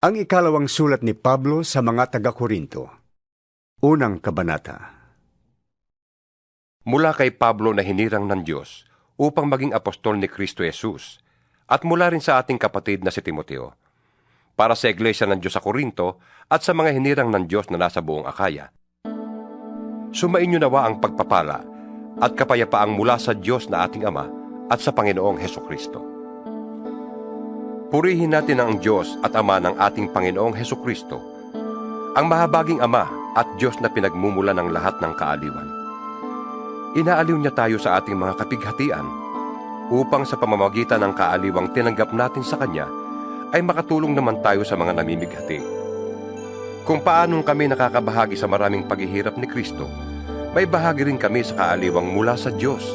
Ang ikalawang sulat ni Pablo sa mga taga-Korinto. Unang kabanata. Mula kay Pablo na hinirang ng Diyos upang maging apostol ni Kristo Jesus, at mula rin sa ating kapatid na si Timoteo, para sa iglesia ng Diyos sa Korinto at sa mga hinirang ng Diyos na nasa buong Akaya. Sumainyo nawa ang pagpapala at kapayapaang mula sa Diyos na ating Ama at sa Panginoong Hesukristo. Purihin natin ang Diyos at Ama ng ating Panginoong Hesukristo, ang mahabaging Ama at Diyos na pinagmumula ng lahat ng kaaliwan. Inaaliw niya tayo sa ating mga kapighatian upang sa pamamagitan ng kaaliwang tinanggap natin sa Kanya ay makatulong naman tayo sa mga namimighati. Kung paanong kami nakakabahagi sa maraming paghihirap ni Kristo, may bahagi rin kami sa kaaliwang mula sa Diyos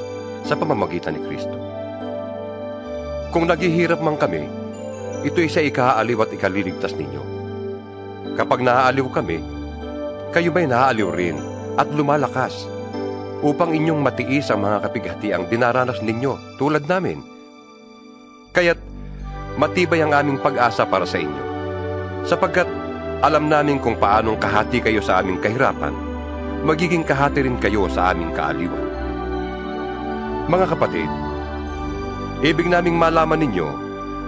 sa pamamagitan ni Kristo. Kung naghihirap man kami, ito'y sa ikaaliw at ikaliligtas ninyo. Kapag naaaliw kami, kayo ba'y naaaliw rin at lumalakas upang inyong matiis ang mga kapighatiang dinaranas ninyo tulad namin. Kaya't matibay ang aming pag-asa para sa inyo, sapagkat alam namin kung paanong kahati kayo sa aming kahirapan, magiging kahati rin kayo sa aming kaaliwan. Mga kapatid, ibig naming malaman ninyo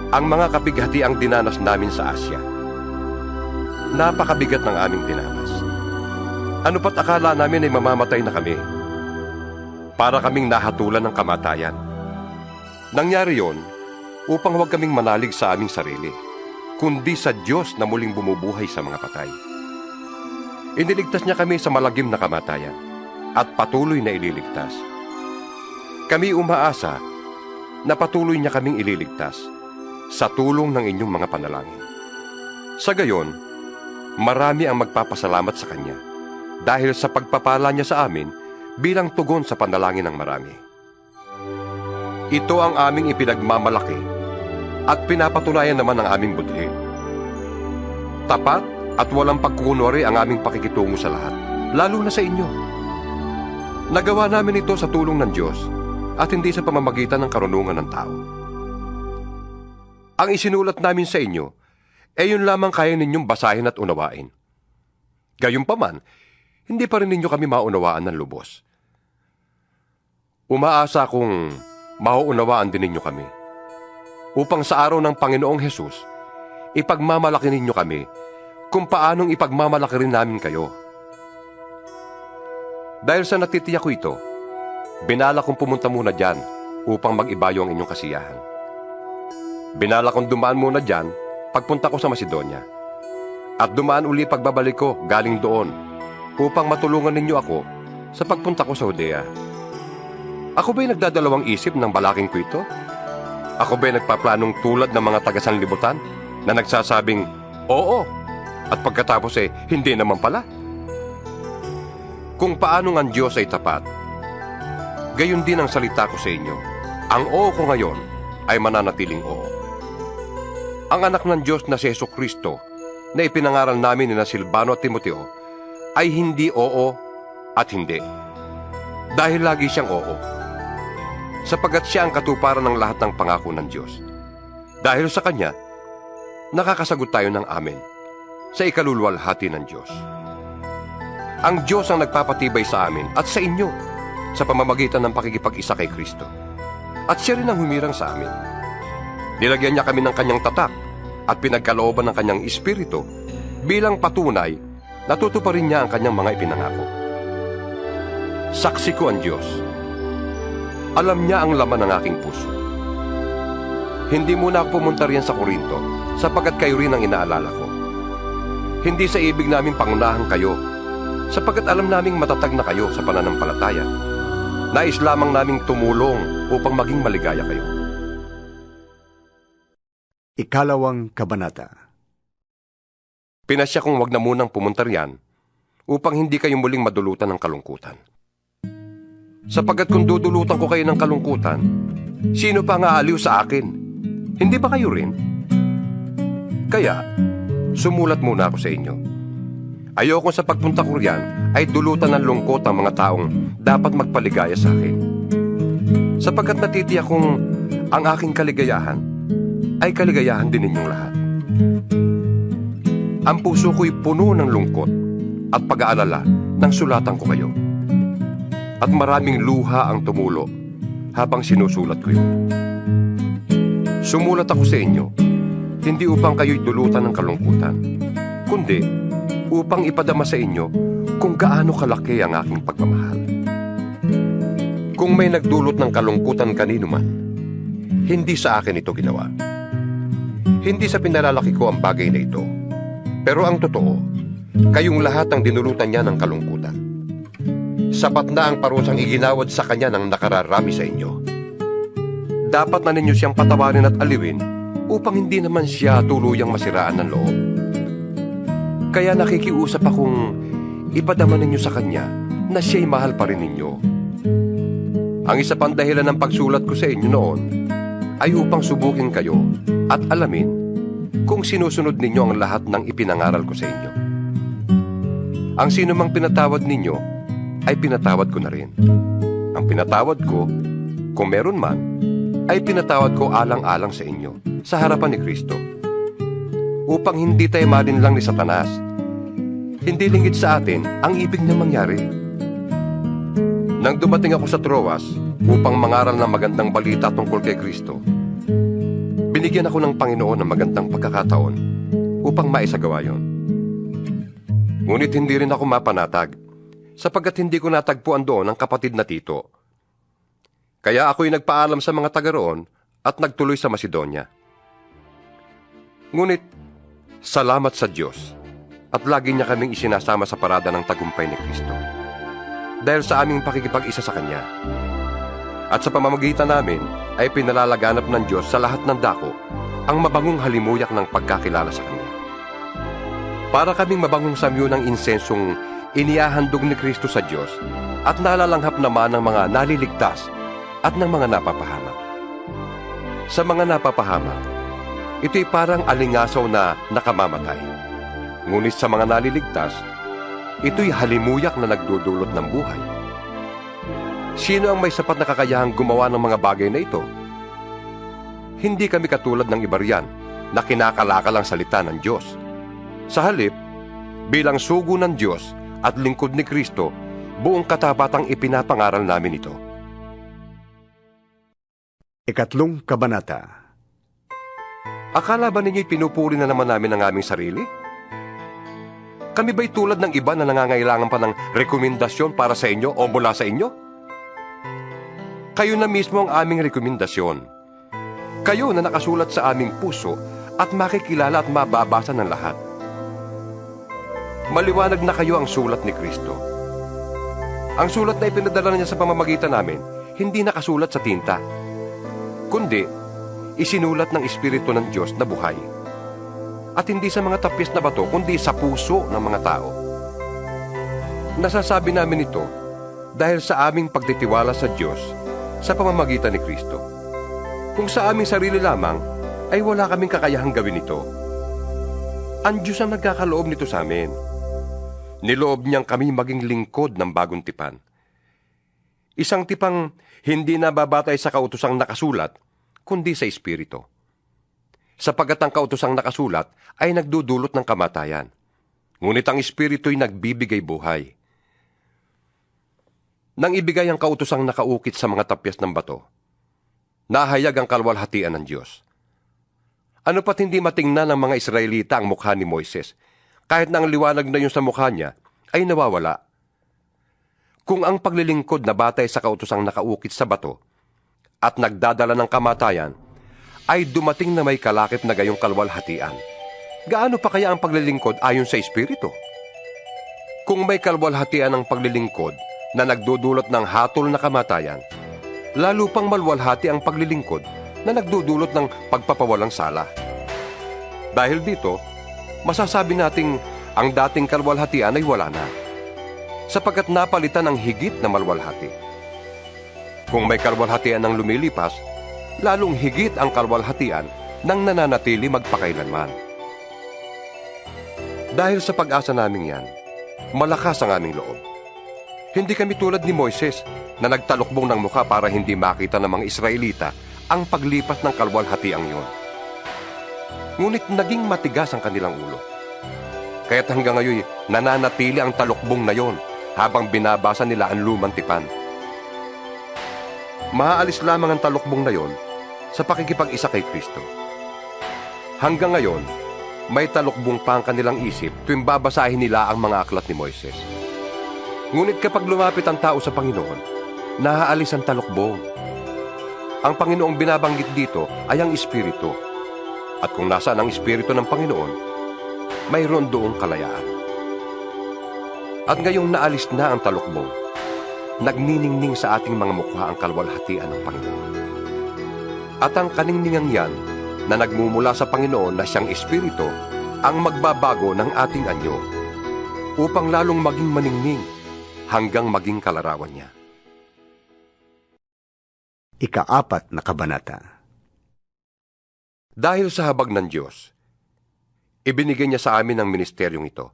ang mga kapighatiang dinanas namin sa Asya. Napakabigat ng aming dinanas. Ano pat akala namin ay mamamatay na kami, para kaming nahatulan ng kamatayan. Nangyari yon upang huwag kaming manalig sa aming sarili, kundi sa Diyos na muling bumubuhay sa mga patay. Iniligtas niya kami sa malagim na kamatayan at patuloy na ililigtas. Kami umaasa na patuloy niya kaming ililigtas sa tulong ng inyong mga panalangin. Sa gayon, marami ang magpapasalamat sa Kanya dahil sa pagpapala niya sa amin bilang tugon sa panalangin ng marami. Ito ang aming ipinagmamalaki at pinapatunayan naman ang aming budhi. Tapat at walang pagkukunwari ang aming pakikitungo sa lahat, lalo na sa inyo. Nagawa namin ito sa tulong ng Diyos at hindi sa pamamagitan ng karunungan ng tao. Ang isinulat namin sa inyo, yun lamang kaya ninyong basahin at unawain. Gayunpaman, hindi pa rin ninyo kami maunawaan ng lubos. Umaasa kung mauunawaan din ninyo kami, upang sa araw ng Panginoong Hesus, ipagmamalaki ninyo kami kung paanong ipagmamalaki rin namin kayo. Dahil sa natitiyak ko ito, binala kong pumunta muna dyan upang mag-ibayo ang inyong kasiyahan. Binala kong dumaan muna dyan pagpunta ko sa Macedonia, at dumaan uli pagbabalik ko galing doon upang matulungan ninyo ako sa pagpunta ko sa Judea. Ako ba'y nagdadalawang isip ng balaking ko ito? Ako ba'y nagpaplanong tulad ng mga taga-sanlibutan na nagsasabing, oo, at pagkatapos hindi naman pala? Kung paanong ang Diyos ay tapat, gayon din ang salita ko sa inyo. Ang oo ko ngayon ay mananatiling oo. Ang anak ng Diyos na si Hesukristo na ipinangaral namin ni Silvano at Timoteo ay hindi oo at hindi. Dahil lagi siyang oo, sapagkat siya ang katuparan ng lahat ng pangako ng Diyos. Dahil sa Kanya, nakakasagot tayo ng amen sa ikaluluwalhati ng Diyos. Ang Diyos ang nagpapatibay sa amin at sa inyo sa pamamagitan ng pakikipag-isa kay Kristo. At siya rin ang humirang sa amin. Nilagyan niya kami ng Kanyang tatak at pinagkalooban ng Kanyang Espiritu bilang patunay na tutuparin niya ang Kanyang mga ipinangako. Saksi ko ang Diyos. Alam niya ang laman ng aking puso. Hindi muna ako pumunta riyan sa Korinto sapagkat kayo rin ang inaalala ko. Hindi sa ibig namin pangunahan kayo sapagkat alam naming matatag na kayo sa pananampalataya. Nais lamang naming tumulong upang maging maligaya kayo. Ikalawang kabanata. Pinasya kong wag na munang pumunta riyan upang hindi kayo muling madulutan ng kalungkutan. Sapagkat kung dudulutan ko kayo ng kalungkutan, sino pa ang aaliw sa akin? Hindi ba kayo rin? Kaya, sumulat muna ako sa inyo. Ayoko sa pagpunta ko riyan ay dulutan ng lungkot ang mga taong dapat magpaligaya sa akin. Sapagkat natitiyak kong ang aking kaligayahan ay kaligayahan din ninyong lahat. Ang puso ko'y puno ng lungkot at pag-aalala nang sulatan ko kayo. At maraming luha ang tumulo habang sinusulat ko yun. Sumulat ako sa inyo, hindi upang kayo'y dulutan ng kalungkutan, kundi upang ipadama sa inyo kung gaano kalaki ang aking pagmamahal. Kung may nagdulot ng kalungkutan kanino man, hindi sa akin ito ginawa. Hindi sa pinalalaki ko ang bagay na ito, pero ang totoo, kayong lahat ang dinulutan niya ng kalungkutan. Sapat na ang parusang iginawad sa kanya ng nakararami sa inyo. Dapat na ninyo siyang patawarin at aliwin upang hindi naman siya tuluyang masiraan ng loob. Kaya nakikiusap akong ipadama ninyo sa kanya na siya'y mahal pa rin ninyo. Ang isa pang dahilan ng pagsulat ko sa inyo noon ay upang subukin kayo at alamin kung sinusunod ninyo ang lahat ng ipinangaral ko sa inyo. Ang sino mang pinatawad ninyo ay pinatawad ko na rin. Ang pinatawad ko, kung meron man, ay pinatawad ko alang-alang sa inyo, sa harapan ni Kristo. Upang hindi tayo malinlang ni Satanas. Hindi lingid sa atin ang ibig niyang mangyari. Nang dumating ako sa Troas upang mangaral ng magandang balita tungkol kay Kristo, binigyan ako ng Panginoon ng magandang pagkakataon upang maisagawa yon. Ngunit hindi rin ako mapanatag, sapagkat hindi ko natagpuan doon ang kapatid na Tito. Kaya ako'y nagpaalam sa mga taga roon at nagtuloy sa Macedonia. Ngunit, salamat sa Diyos at lagi niya kaming isinasama sa parada ng tagumpay ni Kristo. Dahil sa aming pakikipag-isa sa Kanya. At sa pamamagitan namin ay pinalalaganap ng Diyos sa lahat ng dako ang mabangong halimuyak ng pagkakilala sa Kanya. Para kaming mabangong samyo ng insensong inihahandog ni Kristo sa Diyos at nalalanghap naman ng mga naliligtas at ng mga napapahamak. Sa mga napapahamak, ito'y parang alingasaw na nakamamatay. Ngunit sa mga naliligtas, ito'y halimuyak na nagdudulot ng buhay. Sino ang may sapat na kakayahang gumawa ng mga bagay na ito? Hindi kami katulad ng iba riyan na kinakalakal ang salita ng Diyos. Sa halip, bilang sugo ng Diyos at lingkod ni Kristo, buong katapatang ipinapangaral namin ito. Ikatlong kabanata. Akala ba ninyo'y pinupuri na naman namin ang aming sarili? Kami ba'y tulad ng iba na nangangailangan pa ng rekomendasyon para sa inyo o mula sa inyo? Kayo na mismo ang aming rekomendasyon. Kayo na nakasulat sa aming puso at makikilala at mababasa ng lahat. Maliwanag na kayo ang sulat ni Kristo. Ang sulat na ipinadala niya sa pamamagitan namin, hindi nakasulat sa tinta, kundi isinulat ng Espiritu ng Diyos na buhay. At hindi sa mga tapis na bato, kundi sa puso ng mga tao. Nasasabi namin ito dahil sa aming pagtitiwala sa Diyos sa pamamagitan ni Kristo. Kung sa aming sarili lamang, ay wala kaming kakayahang gawin ito. Ang Diyos ang nagkakaloob nito sa amin. Niloob niyang kami maging lingkod ng bagong tipan. Isang tipang hindi nababatay sa kautosang nakasulat, kundi sa Espiritu. Sapagat ang kautosang nakasulat ay nagdudulot ng kamatayan. Ngunit ang Espiritu'y nagbibigay buhay. Nang ibigay ang kautosang nakaukit sa mga tapyas ng bato, nahayag ang kalwalhatian ng Diyos. Ano pat hindi matingnan ng mga Israelita ang mukha ni Moises, kahit na ang liwanag na yun sa mukha niya ay nawawala. Kung ang paglilingkod na batay sa kautosang nakaukit sa bato at nagdadala ng kamatayan ay dumating na may kalakip na gayong kalwalhatian, gaano pa kaya ang paglilingkod ayon sa Espiritu? Kung may kalwalhatian ang paglilingkod na nagdudulot ng hatol na kamatayan, lalo pang malwalhati ang paglilingkod na nagdudulot ng pagpapawalang sala. Dahil dito, masasabi nating ang dating kalwalhatian ay wala na, sapagkat napalitan ng higit na malwalhati. Kung may kalwalhatian ng lumilipas, lalong higit ang kalwalhatian ng nananatili magpakailanman. Dahil sa pag-asa namin yan, malakas ang aming loob. Hindi kami tulad ni Moises na nagtalukbong ng mukha para hindi makita ng mga Israelita ang paglipas ng kalwalhatiang yun. Ngunit naging matigas ang kanilang ulo. Kaya't hanggang ngayon nananatili ang talukbong na yon habang binabasa nila ang lumang tipan. Maaalis lamang ang talukbong na yon sa pakikipag-isa kay Kristo. Hanggang ngayon, may talukbong pa ang kanilang isip tuwing babasahin nila ang mga aklat ni Moises. Ngunit kapag lumapit ang tao sa Panginoon, naaalis ang talukbong. Ang Panginoong binabanggit dito ay ang Espiritu. At kung nasaan ang Espiritu ng Panginoon, mayroon doong kalayaan. At ngayong naalis na ang talukbong, nagniningning sa ating mga mukha ang kalwalhatian ng Panginoon. At ang kaningningang yan na nagmumula sa Panginoon na siyang Espiritu ang magbabago ng ating anyo upang lalong maging maningning hanggang maging kalarawan niya. Ika-4 na kabanata. Dahil sa habag ng Diyos, ibinigay niya sa amin ang ministeryong ito,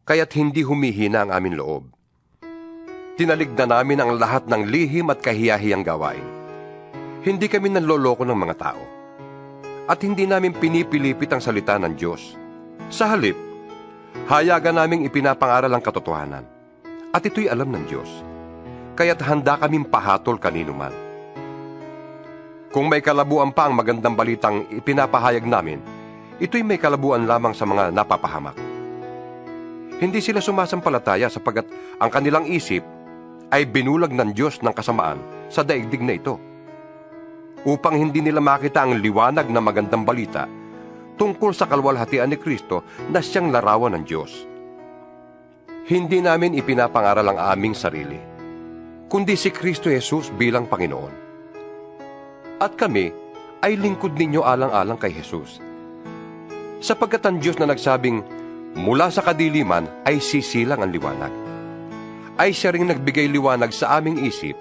kaya't hindi humihina ang aming loob. Tinaligdan namin ang lahat ng lihim at kahiyahiyang gawain. Hindi kami nanloloko ng mga tao. At hindi namin pinipilipit ang salita ng Diyos. Sa halip, hayagan naming ipinapangaral ang katotohanan. At ito'y alam ng Diyos. Kaya't handa kaming pahatol kanino man. Kung may kalabuan pa ang magandang balitang ipinapahayag namin, ito'y may kalabuan lamang sa mga napapahamak. Hindi sila sumasampalataya sapagkat ang kanilang isip ay binulag ng Diyos ng kasamaan sa daigdig na ito, upang hindi nila makita ang liwanag na magandang balita tungkol sa kalwalhatian ni Kristo na siyang larawan ng Diyos. Hindi namin ipinapangaral ang aming sarili, kundi si Kristo Jesus bilang Panginoon. At kami ay lingkod ninyo alang-alang kay Jesus. Sapagkat ang Diyos na nagsabing, mula sa kadiliman ay sisilang ang liwanag, ay siya ring nagbigay liwanag sa aming isip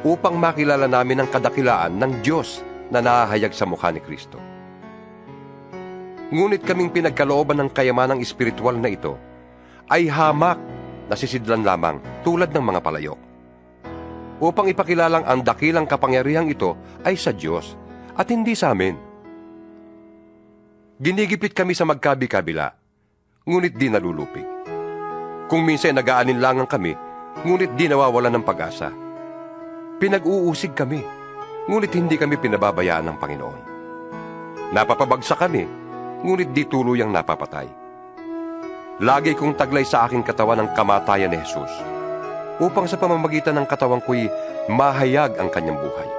upang makilala namin ang kadakilaan ng Diyos na nahahayag sa mukha ni Kristo. Ngunit kaming pinagkalooban ng kayamanang espiritual na ito ay hamak na sisidlan lamang tulad ng mga palayok, upang ipakilalang ang dakilang kapangyarihang ito ay sa Diyos at hindi sa amin. Ginigipit kami sa magkabi-kabila, ngunit di nalulupig. Kung minsan nag-aalinlangan kami, ngunit di nawawalan ng pag-asa. Pinag-uusig kami, ngunit hindi kami pinababayaan ng Panginoon. Napapabagsak kami, ngunit di tuluyang napapatay. Lagi kong taglay sa aking katawan ang kamatayan ni Jesus, upang sa pamamagitan ng katawan ko'y mahayag ang kanyang buhay.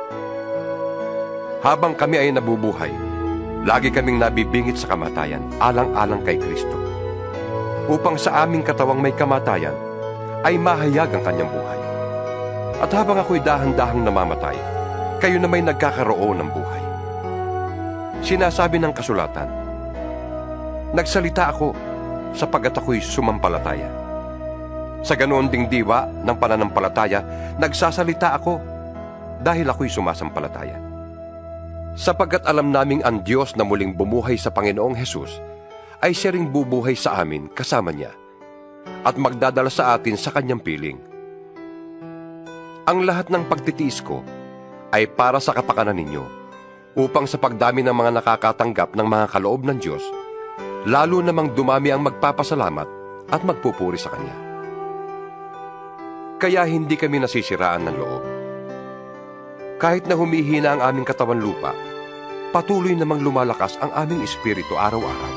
Habang kami ay nabubuhay, lagi kaming nabibingit sa kamatayan, alang-alang kay Kristo, upang sa aming katawang may kamatayan, ay mahayag ang kanyang buhay. At habang ako'y dahan-dahang namamatay, kayo na may nagkakaroon ng buhay. Sinasabi ng kasulatan, nagsalita ako sapagkat ako'y sumampalataya. Sa ganoon ding diwa ng pananampalataya, nagsasalita ako dahil ako'y sumasampalataya. Sapagkat alam naming ang Diyos na muling bumuhay sa Panginoong Hesus ay siya ring bubuhay sa amin kasama niya at magdadala sa atin sa kanyang piling. Ang lahat ng pagtitiis ko ay para sa kapakanan ninyo, upang sa pagdami ng mga nakakatanggap ng mga kaloob ng Diyos, lalo namang dumami ang magpapasalamat at magpupuri sa Kanya. Kaya hindi kami nasisiraan ng loob. Kahit na humihina ang aming katawan lupa, patuloy namang lumalakas ang aming espiritu araw-araw.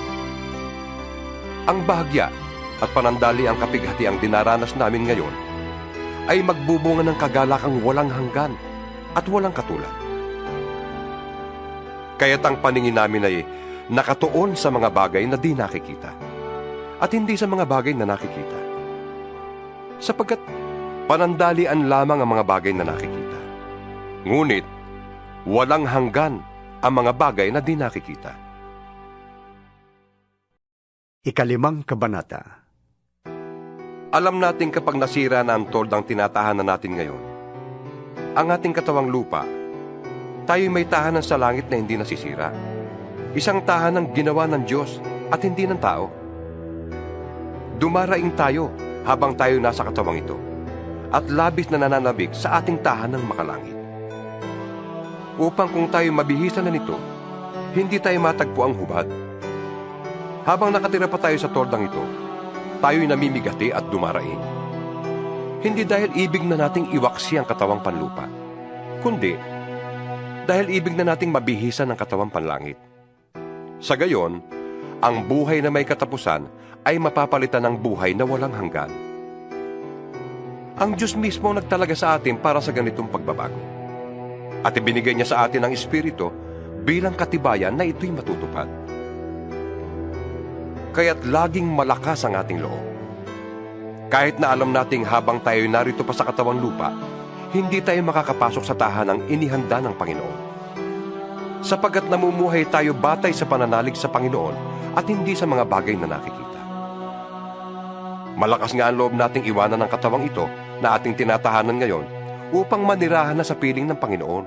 Ang bahagya at panandali ang kapighati ang dinaranas namin ngayon ay magbubunga ng kagalakang walang hanggan at walang katulad. Kaya't ang paningin namin ay nakatuon sa mga bagay na di nakikita at hindi sa mga bagay na nakikita, sapagkat panandalian lamang ang mga bagay na nakikita, ngunit walang hanggan ang mga bagay na di nakikita. Ika-5 kabanata. Alam natin kapag nasira na ang toldang tinatahanan natin ngayon, ang ating katawang lupa, tayo'y may tahanan sa langit na hindi nasisira. Isang tahanang ginawa ng Diyos at hindi ng tao. Dumaraing tayo habang tayo nasa katawang ito at labis na nananabik sa ating tahanang makalangit, upang kung tayo mabihisan na nito, hindi tayo matagpo ang hubad. Habang nakatira pa tayo sa tordang ito, tayo'y namimigati at dumaraing. Hindi dahil ibig na nating iwaksi ang katawang panlupa, kundi dahil ibig na nating mabihisan ang katawang panlangit. Sa gayon, ang buhay na may katapusan ay mapapalitan ng buhay na walang hanggan. Ang Diyos mismo ang nagtalaga sa atin para sa ganitong pagbabago. At ibinigay niya sa atin ang Espiritu bilang katibayan na ito'y matutupad. Kaya't laging malakas ang ating loob. Kahit na alam nating habang tayo narito pa sa katawang lupa, hindi tayo makakapasok sa tahanang inihanda ng Panginoon. Sapagkat namumuhay tayo batay sa pananalig sa Panginoon at hindi sa mga bagay na nakikita. Malakas nga ang loob nating iwanan ang katawang ito na ating tinatahanan ngayon upang manirahan na sa piling ng Panginoon.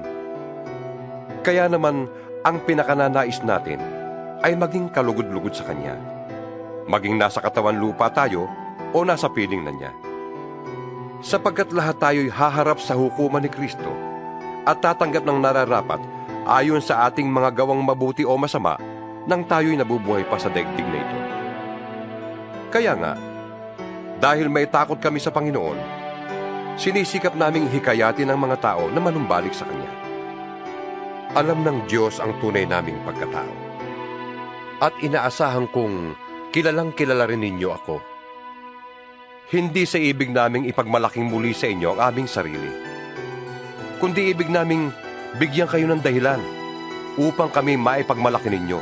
Kaya naman, ang pinakananais natin ay maging kalugod-lugod sa Kanya. Maging nasa katawan lupa tayo o nasa piling na Niya. Sapagkat lahat tayo'y haharap sa hukuman ni Kristo at tatanggap ng nararapat ayon sa ating mga gawang mabuti o masama nang tayo'y nabubuhay pa sa daigdig na ito. Kaya nga, dahil may takot kami sa Panginoon, sinisikap naming hikayatin ang mga tao na manumbalik sa Kanya. Alam ng Diyos ang tunay naming pagkatao. At inaasahan kong kilalang kilala rin ninyo ako. Hindi sa ibig naming ipagmalaking muli sa inyo ang aming sarili, kundi ibig naming bigyan kayo ng dahilan upang kami maipagmalaki ninyo.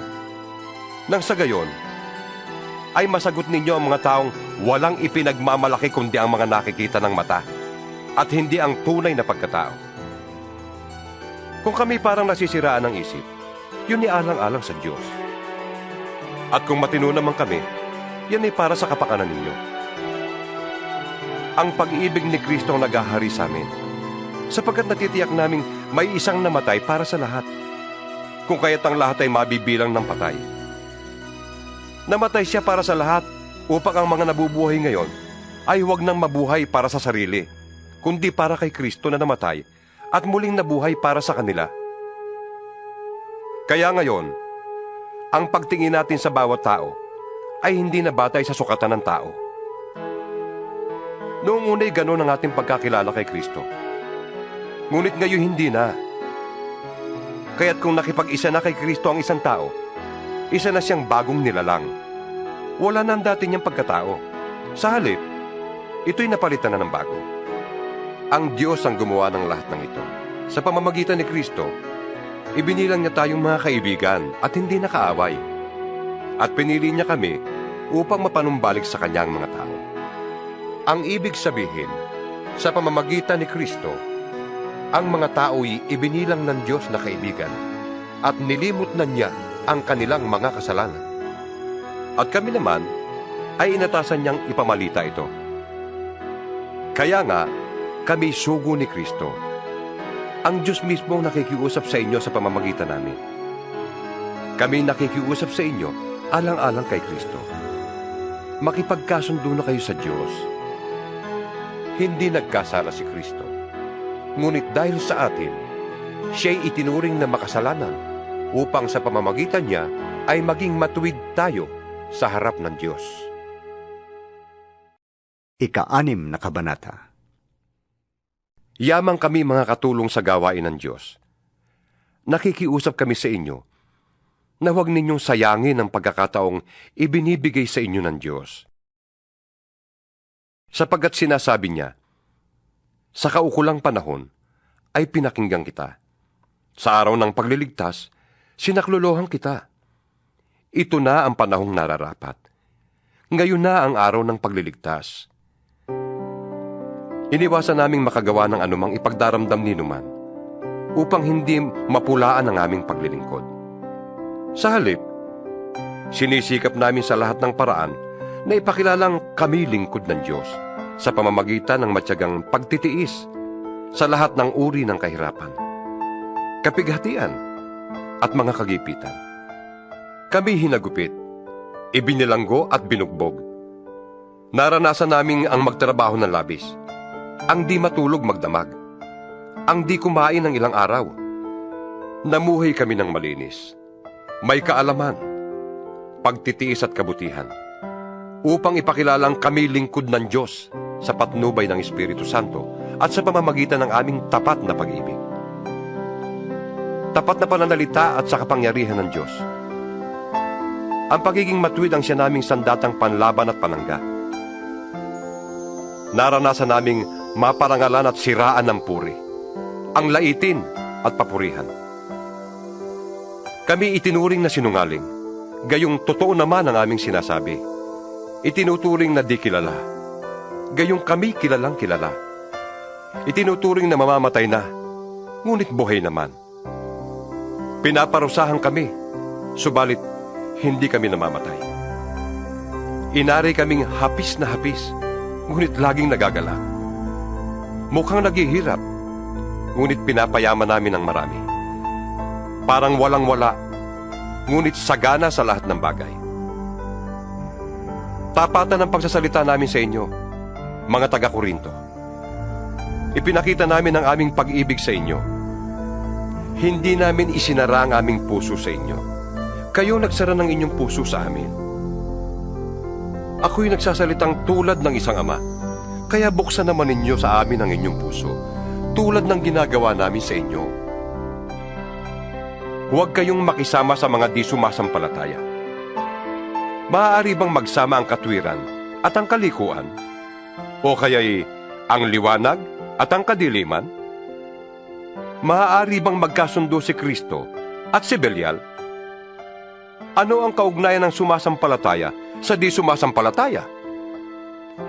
Nang sa gayon, ay masagot ninyo ang mga taong walang ipinagmamalaki kundi ang mga nakikita ng mata at hindi ang tunay na pagkatao. Kung kami parang nasisiraan ng isip, yun ay alang-alang sa Diyos. At kung matino naman kami, yan ay para sa kapakanan ninyo. Ang pag-ibig ni Kristo ang naghahari sa amin, sapagkat natitiyak naming may isang namatay para sa lahat, kung kaya't ang lahat ay mabibilang ng patay. Namatay siya para sa lahat, upang ang mga nabubuhay ngayon ay huwag nang mabuhay para sa sarili, kundi para kay Kristo na namatay at muling nabuhay para sa kanila. Kaya ngayon, ang pagtingin natin sa bawat tao ay hindi na batay sa sukatan ng tao. Noong una'y gano'n ang ating pagkakilala kay Kristo. Ngunit ngayon hindi na. Kaya't kung nakipag-isa na kay Kristo ang isang tao, isa na siyang bagong nilalang. Wala na ang dati niyang pagkatao. Sa halip, ito'y napalitan na ng bago. Ang Diyos ang gumawa ng lahat ng ito. Sa pamamagitan ni Kristo, ibinilang niya tayong mga kaibigan at hindi nakaaway. At pinili niya kami upang mapanumbalik sa kanyang mga tao. Ang ibig sabihin, sa pamamagitan ni Kristo, ang mga tao'y ibinilang ng Diyos na kaibigan at nilimot na niya ang kanilang mga kasalanan. At kami naman ay inatasan niyang ipamalita ito. Kaya nga, kami sugo ni Kristo. Ang Diyos mismo ang nakikiusap sa inyo sa pamamagitan namin. Kami nakikiusap sa inyo alang-alang kay Kristo. Makipagkasundo na kayo sa Diyos. Hindi nagkasala si Kristo. Ngunit dahil sa atin, siya'y itinuring na makasalanan upang sa pamamagitan niya ay maging matuwid tayo sa harap ng Diyos. Ika-6 na kabanata. Yamang kami mga katulong sa gawain ng Diyos. Nakikiusap kami sa inyo na huwag ninyong sayangin ang pagkakataong ibinibigay sa inyo ng Diyos. Sapagkat sinasabi niya, sa kaukulang panahon ay pinakinggan kita. Sa araw ng pagliligtas, sinaklolohan kita. Ito na ang panahong nararapat. Ngayon na ang araw ng pagliligtas. Iniwasan naming makagawa ng anumang ipagdaramdam ninuman upang hindi mapulaan ang aming paglilingkod. Sa halip, sinisikap namin sa lahat ng paraan na ipakilalang kami lingkod ng Diyos sa pamamagitan ng matyagang pagtitiis sa lahat ng uri ng kahirapan, kapighatian at mga kagipitan. Kami hinagupit, ibinilanggo at binugbog. Naranasan naming ang magtrabaho ng labis, ang di matulog magdamag, ang di kumain ng ilang araw. Namuhay kami ng malinis, may kaalaman, pagtitiis at kabutihan, upang ipakilalang kami lingkod ng Diyos sa patnubay ng Espiritu Santo at sa pamamagitan ng aming tapat na pag-ibig. Tapat na pananalita at sa kapangyarihan ng Diyos. Ang pagiging matuwid ang siya naming sandatang panlaban at panangga. Naranasan naming maparangalan at siraan ng puri, ang laitin at papurihan. Kami itinuring na sinungaling, gayong totoo naman ang aming sinasabi. Itinuturing na di kilala, gayong kami kilalang kilala. Itinuturing na mamamatay na, ngunit buhay naman. Pinaparusahan kami, subalit hindi kami namamatay. Inari kaming hapis na hapis, ngunit laging nagagala. Mukhang naghihirap, ngunit pinapayaman namin ang marami. Parang walang-wala, ngunit sagana sa lahat ng bagay. Tapatan ang pagsasalita namin sa inyo, mga taga-Korinto. Ipinakita namin ang aming pag-ibig sa inyo. Hindi namin isinara ang aming puso sa inyo. Kayo nagsara ng inyong puso sa amin. Ako'y nagsasalitang tulad ng isang ama, kaya buksan naman ninyo sa amin ang inyong puso, tulad ng ginagawa namin sa inyo. Huwag kayong makisama sa mga di sumasampalataya. Maaari bang magsama ang katwiran at ang kalikuan? O kaya'y ang liwanag at ang kadiliman? Maaari bang magkasundo si Kristo at si Belial? Ano ang kaugnayan ng sumasampalataya sa di sumasampalataya?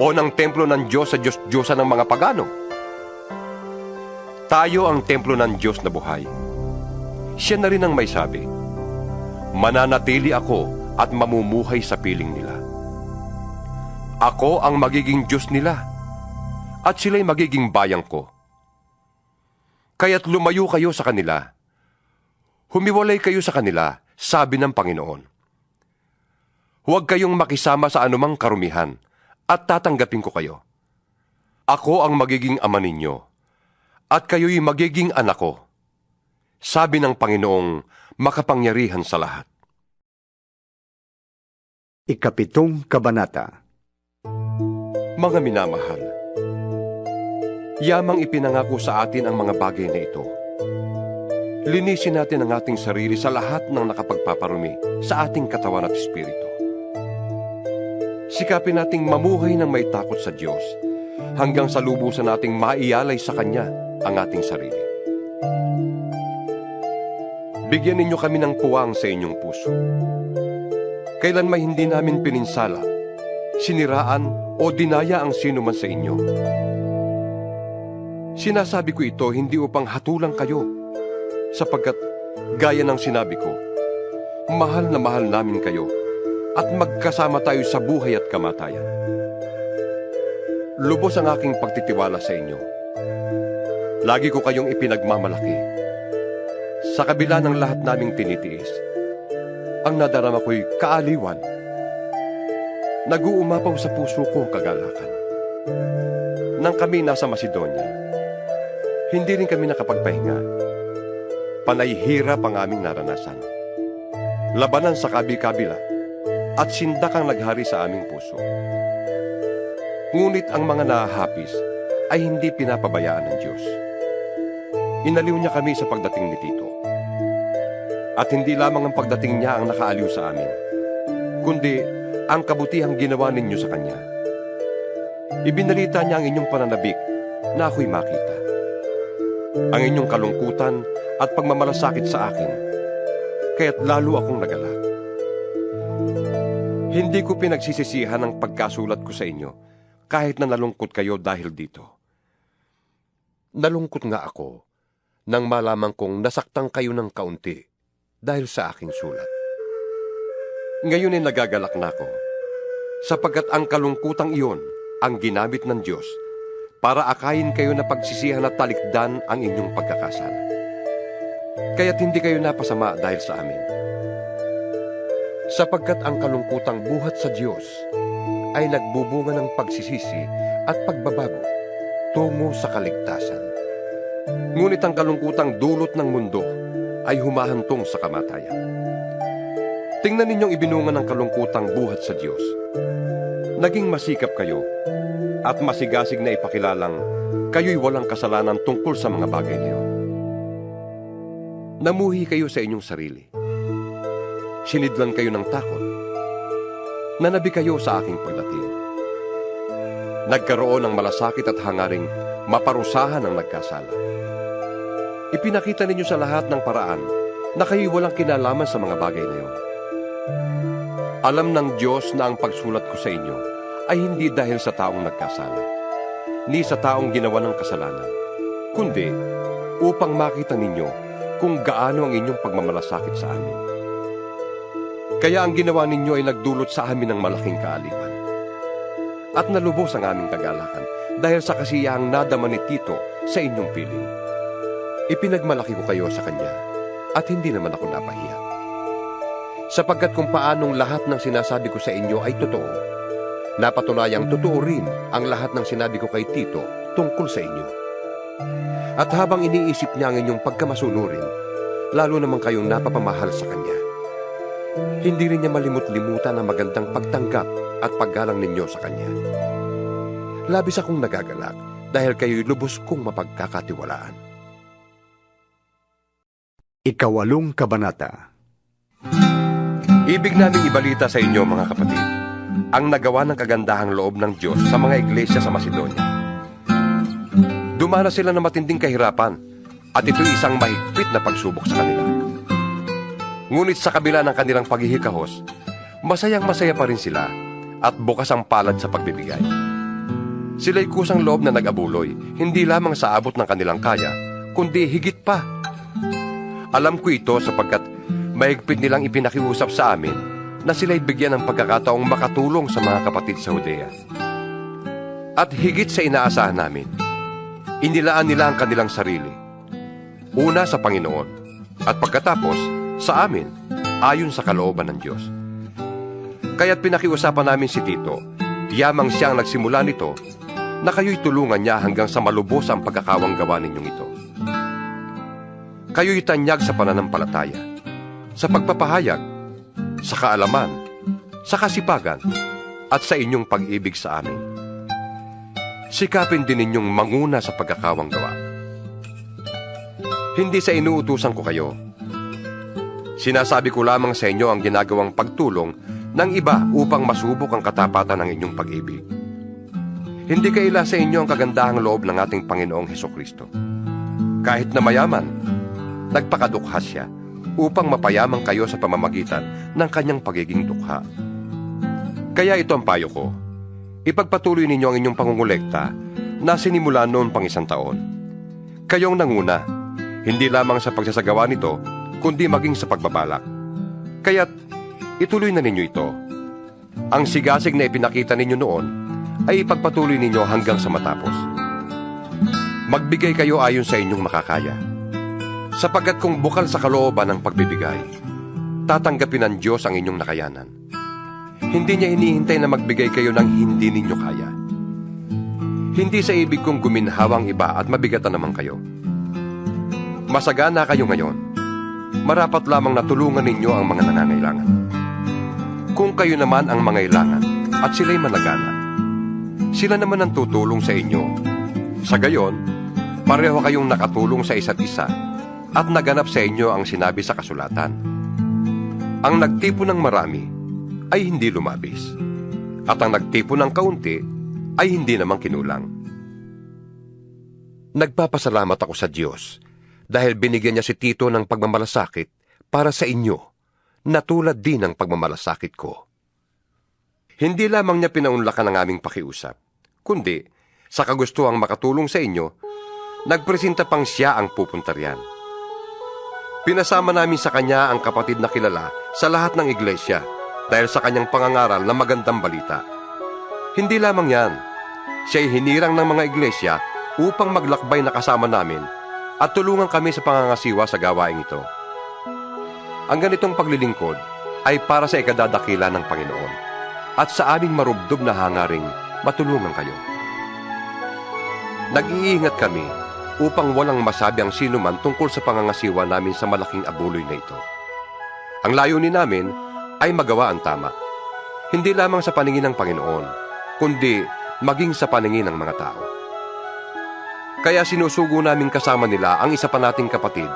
O ng templo ng Diyos sa Diyos-Diyosan ng mga pagano? Tayo ang templo ng Diyos na buhay. Siya na rin ang may sabi, mananatili ako at mamumuhay sa piling nila. Ako ang magiging Diyos nila, at sila'y magiging bayang ko. Kaya't lumayo kayo sa kanila. Humiwalay kayo sa kanila, sabi ng Panginoon. Huwag kayong makisama sa anumang karumihan, at tatanggapin ko kayo. Ako ang magiging ama ninyo, at kayo'y magiging anak ko. Sabi ng Panginoong makapangyarihan sa lahat. Ikapitong Kabanata. Mga minamahal, yamang ipinangako sa atin ang mga bagay na ito. Linisin natin ang ating sarili sa lahat ng nakapagpaparumi sa ating katawan at espiritu. Sikapin nating mamuhay ng may takot sa Diyos hanggang sa lubusan nating maialay sa Kanya ang ating sarili. Bigyan ninyo kami ng puwang sa inyong puso. Kailan may hindi namin pininsala, siniraan o dinaya ang sino man sa inyo. Sinasabi ko ito hindi upang hatulang kayo, sapagkat gaya ng sinabi ko, mahal na mahal namin kayo at magkasama tayo sa buhay at kamatayan. Lubos ang aking pagtitiwala sa inyo. Lagi ko kayong ipinagmamalaki. Sa kabila ng lahat naming tinitiis, ang nadarama ko'y kaaliwan. Nag-uumapaw sa puso ko ang kagalakan. Nang kami nasa Macedonia, hindi rin kami nakapagpahinga. Panay hirap ang aming naranasan. Labanan sa kabi-kabila at sindakang naghari sa aming puso. Ngunit ang mga nahahapis ay hindi pinapabayaan ng Diyos. Inaliw niya kami sa pagdating ni Tito. At hindi lamang ang pagdating niya ang nakaaliw sa amin, kundi ang kabutihang ginawa ninyo sa Kanya. Ibinalita niya ang inyong pananabik na ako'y makita. Ang inyong kalungkutan at pagmamalasakit sa akin, kaya't lalo akong nagalak. Hindi ko pinagsisisihan ang pagkasulat ko sa inyo, kahit na nalungkot kayo dahil dito. Nalungkot nga ako nang malaman kong nasaktan kayo ng kaunti dahil sa aking sulat. Ngayon ay nagagalak na ako, sapagkat ang kalungkutang iyon ang ginamit ng Diyos para akayin kayo na pagsisihan at talikdan ang inyong pagkakasala. Kaya't hindi kayo napasama dahil sa amin. Sapagkat ang kalungkutang buhat sa Diyos ay nagbubunga ng pagsisisi at pagbabago tungo sa kaligtasan. Ngunit ang kalungkutang dulot ng mundo ay humahantong sa kamatayan. Tingnan ninyong ibinunga ng kalungkutang buhat sa Diyos. Naging masikap kayo at masigasig na ipakilalang kayo'y walang kasalanan tungkol sa mga bagay na iyon. Namuhi kayo sa inyong sarili. Sinidlan kayo ng takot. Nanabi kayo sa aking pagdating. Nagkaroon ng malasakit at hangaring maparusahan ang nagkasala. Ipinakita ninyo sa lahat ng paraan na kayo'y walang kinalaman sa mga bagay na iyon. Alam ng Diyos na ang pagsulat ko sa inyo ay hindi dahil sa taong nagkasala, ni sa taong ginawa ng kasalanan, kundi upang makita ninyo kung gaano ang inyong pagmamalasakit sa amin. Kaya ang ginawa ninyo ay nagdulot sa amin ng malaking kaaliwan. At nalubos ang aming kagalakan dahil sa kasiyahang nadama ni Tito sa inyong piling. Ipinagmalaki ko kayo sa kanya at hindi naman ako napahiya. Sapagkat kung paanong lahat ng sinasabi ko sa inyo ay totoo, napatunayang totoo rin ang lahat ng sinabi ko kay Tito tungkol sa inyo. At habang iniisip niya ang inyong pagkamasunurin, lalo naman kayong napapamahal sa kanya, hindi rin niya malimut-limutan ang magandang pagtanggap at paggalang ninyo sa kanya. Labis akong nagagalak dahil kayo'y lubos kong mapagkakatiwalaan. Ikawalong kabanata. Ibig naming ibalita sa inyo, mga kapatid, ang nagawa ng kagandahang loob ng Diyos sa mga iglesia sa Macedonia. Dumana sila ng matinding kahirapan at ito'y isang mahigpit na pagsubok sa kanila. Ngunit sa kabila ng kanilang paghihikahos, masayang-masaya pa rin sila at bukas ang palad sa pagbibigay. Sila'y kusang loob na nag-abuloy, hindi lamang sa abot ng kanilang kaya, kundi higit pa. Alam ko ito sapagkat mahigpit nilang ipinakiusap sa amin na sila'y bigyan ng pagkakataong makatulong sa mga kapatid sa Judea. At higit sa inaasahan namin, inilaan nila ang kanilang sarili. Una sa Panginoon, at pagkatapos sa amin, ayon sa kalooban ng Diyos. Kaya't pinakiusapan namin si Tito, yamang siyang nagsimula nito, na kayo'y tulungan niya hanggang sa malubos ang pagkakawanggawa ninyong ito. Kayo'y tanyag sa pananampalataya, sa pagpapahayag, sa kaalaman, sa kasipagan, at sa inyong pag-ibig sa amin. Sikapin din ninyong manguna sa pagkakawanggawa. Hindi sa inuutusan ko kayo. Sinasabi ko lamang sa inyo ang ginagawang pagtulong ng iba upang masubok ang katapatan ng inyong pag-ibig. Hindi kaila sa inyo ang kagandahang loob ng ating Panginoong Hesukristo. Kahit na mayaman, nagpakadukha siya upang mapayamang kayo sa pamamagitan ng kanyang pagiging dukha. Kaya ito ang payo ko. Ipagpatuloy ninyo ang inyong pangungulekta na sinimula noon pang 1 taon. Kayong nanguna, hindi lamang sa pagsasagawa nito, kundi maging sa pagbabalak. Kaya't ituloy na ninyo ito. Ang sigasig na ipinakita ninyo noon ay ipagpatuloy ninyo hanggang sa matapos. Magbigay kayo ayon sa inyong makakaya. Sapagkat kung bukal sa kalooban ng pagbibigay, tatanggapin ng Diyos ang inyong nakayanan. Hindi niya hinihintay na magbigay kayo ng hindi ninyo kaya. Hindi sa ibig kong guminhawang iba at mabigatan naman kayo. Masagana kayo ngayon. Marapat lamang na tulungan ninyo ang mga nangangailangan. Kung kayo naman ang mangailangan at sila'y managana, sila naman ang tutulong sa inyo. Sa gayon, pareho kayong nakatulong sa isa't isa at naganap sa inyo ang sinabi sa kasulatan. Ang nagtipon ng marami ay hindi lumabis, at ang nagtipon ng kaunti ay hindi naman kinulang. Nagpapasalamat ako sa Diyos dahil binigyan niya si Tito ng pagmamalasakit para sa inyo, na tulad din ng pagmamalasakit ko. Hindi lamang niya pinaunlakan ang aming pakiusap, kundi sa kagustuhang makatulong sa inyo, nagpresenta pang siya ang pupunta riyan. Pinasama namin sa kanya ang kapatid na kilala sa lahat ng iglesia dahil sa kanyang pangangaral na magandang balita. Hindi lamang yan, siya'y hinirang ng mga iglesia upang maglakbay na kasama namin at tulungan kami sa pangangasiwa sa gawaing ito. Ang ganitong paglilingkod ay para sa ikadadakila ng Panginoon at sa aming marubdob na hangaring matulungan kayo. Nag-iingat kami upang walang masabi ang sinuman tungkol sa pangangasiwa namin sa malaking abuloy na ito. Ang layunin namin ay magawa ang tama. Hindi lamang sa paningin ng Panginoon, kundi maging sa paningin ng mga tao. Kaya sinusugo namin kasama nila ang isa pa nating kapatid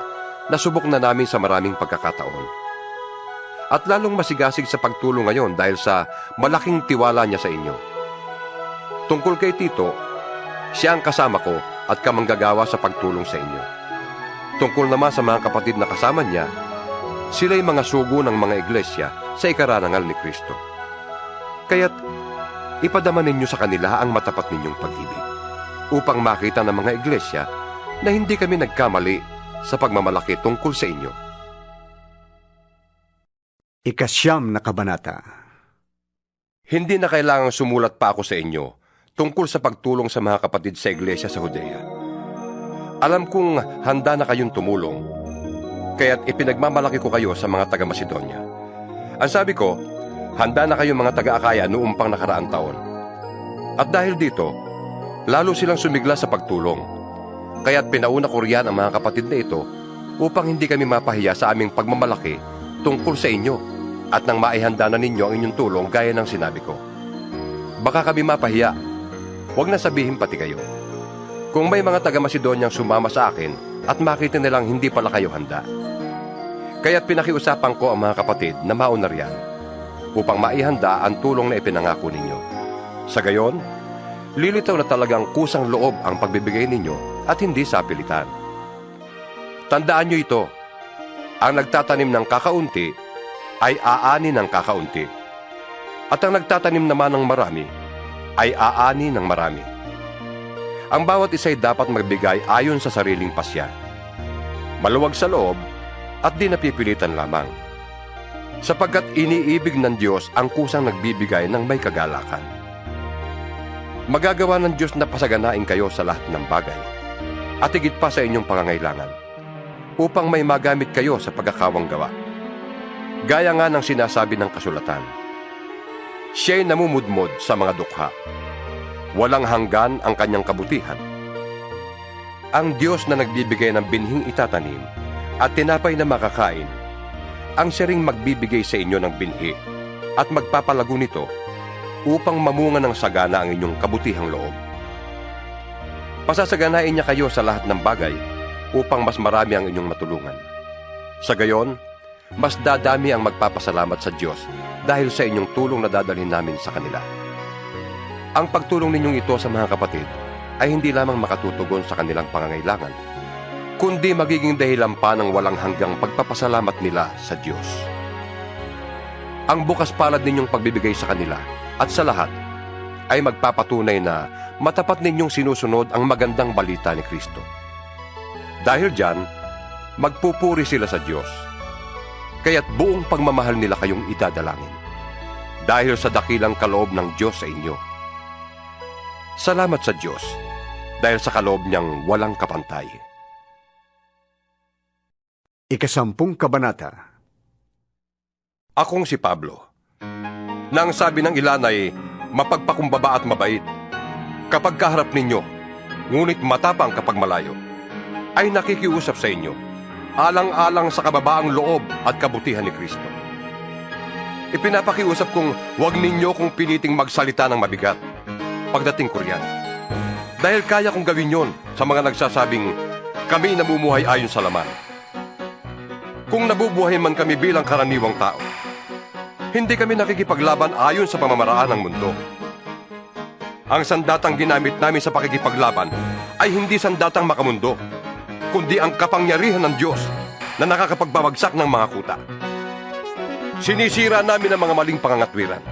na subok na namin sa maraming pagkakataon. At lalong masigasig sa pagtulong ngayon dahil sa malaking tiwala niya sa inyo. Tungkol kay Tito, siya ang kasama ko at kamanggagawa sa pagtulong sa inyo. Tungkol naman sa mga kapatid na kasama niya, sila'y mga sugo ng mga iglesia sa ikarangal ni Kristo. Kaya't ipadama ninyo sa kanila ang matapat ninyong pag-ibig, upang makita ng mga iglesia na hindi kami nagkamali sa pagmamalaki tungkol sa inyo. Ikasyam na kabanata. Hindi na kailangang sumulat pa ako sa inyo tungkol sa pagtulong sa mga kapatid sa iglesia sa Judea. Alam kong handa na kayong tumulong, kaya't ipinagmamalaki ko kayo sa mga taga-Macedonia. Ang sabi ko, handa na kayong mga taga-Akaya noong pang nakaraang taon. At dahil dito, lalo silang sumigla sa pagtulong. Kaya't pinauna ko riyan ang mga kapatid na ito upang hindi kami mapahiya sa aming pagmamalaki tungkol sa inyo at nang maihanda na ninyo ang inyong tulong gaya ng sinabi ko. Baka kami mapahiya, huwag na sabihin pati kayo. Kung may mga taga-Macedoniang sumama sa akin at makita nilang hindi pala kayo handa. Kaya't pinakiusapan ko ang mga kapatid na mauna riyan upang maihanda ang tulong na ipinangako ninyo. Sa gayon, lilitaw na talagang kusang loob ang pagbibigay ninyo at hindi sa pilitan. Tandaan nyo ito, ang nagtatanim ng kakaunti ay aani ng kakaunti. At ang nagtatanim naman ng marami ay aani ng marami. Ang bawat isa'y dapat magbigay ayon sa sariling pasya. Maluwag sa loob at di napipilitan lamang. Sapagkat iniibig ng Diyos ang kusang nagbibigay ng may kagalakan. Magagawa ng Diyos na pasaganain kayo sa lahat ng bagay at higit pa sa inyong pangangailangan upang may magamit kayo sa pagkakawang gawa. Gaya nga ng sinasabi ng kasulatan, siya'y namumudmod sa mga dukha. Walang hanggan ang kanyang kabutihan. Ang Diyos na nagbibigay ng binhing itatanim at tinapay na makakain, ang siya ring magbibigay sa inyo ng binhi at magpapalago nito upang mamunga ng sagana ang inyong kabutihang loob. Pasasaganain niya kayo sa lahat ng bagay upang mas marami ang inyong matulungan. Sa gayon, mas dadami ang magpapasalamat sa Diyos dahil sa inyong tulong na dadalhin namin sa kanila. Ang pagtulong ninyong ito sa mga kapatid ay hindi lamang makatutugon sa kanilang pangangailangan, kundi magiging dahilan pa ng walang hanggang pagpapasalamat nila sa Diyos. Ang bukas palad ninyong pagbibigay sa kanila at sa lahat ay magpapatunay na matapat ninyong sinusunod ang magandang balita ni Kristo. Dahil diyan, magpupuri sila sa Diyos, kaya't buong pagmamahal nila kayong idadalangin, dahil sa dakilang kaloob ng Diyos sa inyo. Salamat sa Diyos, dahil sa kaloob niyang walang kapantay. Ikasampung kabanata. Akong si Pablo, nang sabi ng ilan ay mapagpakumbaba at mabait kapag kaharap ninyo, ngunit matapang kapag malayo, ay nakikiusap sa inyo, alang-alang sa kababaang loob at kabutihan ni Kristo. Ipinapakiusap kong huwag ninyo kong piniting magsalita ng mabigat pagdating ko riyan. Dahil kaya kong gawin yon sa mga nagsasabing kami namumuhay ayon sa laman. Kung nabubuhay man kami bilang karaniwang tao, hindi kami nakikipaglaban ayon sa pamamaraan ng mundo. Ang sandatang ginamit namin sa pakikipaglaban ay hindi sandatang makamundo, kundi ang kapangyarihan ng Diyos na nakakapagbabagsak ng mga kuta. Sinisira namin ang mga maling pangangatwiran.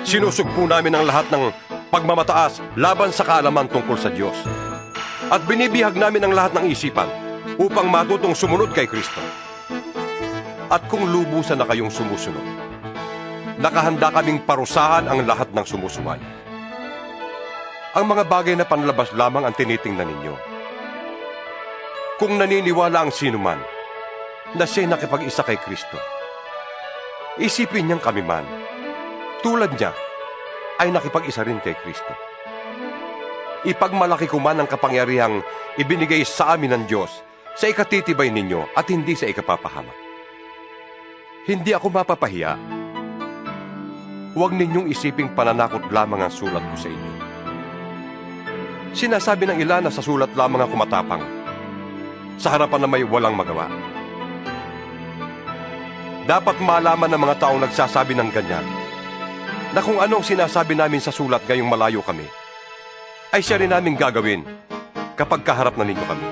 Sinusugpo namin ang lahat ng pagmamataas laban sa kaalaman tungkol sa Diyos. At binibihag namin ang lahat ng isipan upang matutong sumunod kay Kristo. At kung lubusan na kayong sumusunod, nakahanda kaming parusahan ang lahat ng sumusuway. Ang mga bagay na panlabas lamang ang tinitingnan ninyo. Kung naniniwala ang sinuman na siya'y nakipag-isa kay Kristo, isipin niyang kami man, tulad niya, ay nakipag-isa rin kay Kristo. Ipagmalaki ko man ang kapangyarihang ibinigay sa amin ng Diyos sa ikatitibay ninyo at hindi sa ikapapahamak. Hindi ako mapapahiya. Huwag ninyong isiping pananakot lamang ang sulat ko sa inyo. Sinasabi ng ilan na sa sulat lamang ako matapang, sa harapan na may walang magawa. Dapat malaman ng mga taong nagsasabi ng ganyan, na kung ano ang sinasabi namin sa sulat ngayong malayo kami, ay siya rin namin gagawin kapag kaharap na ninyo kami.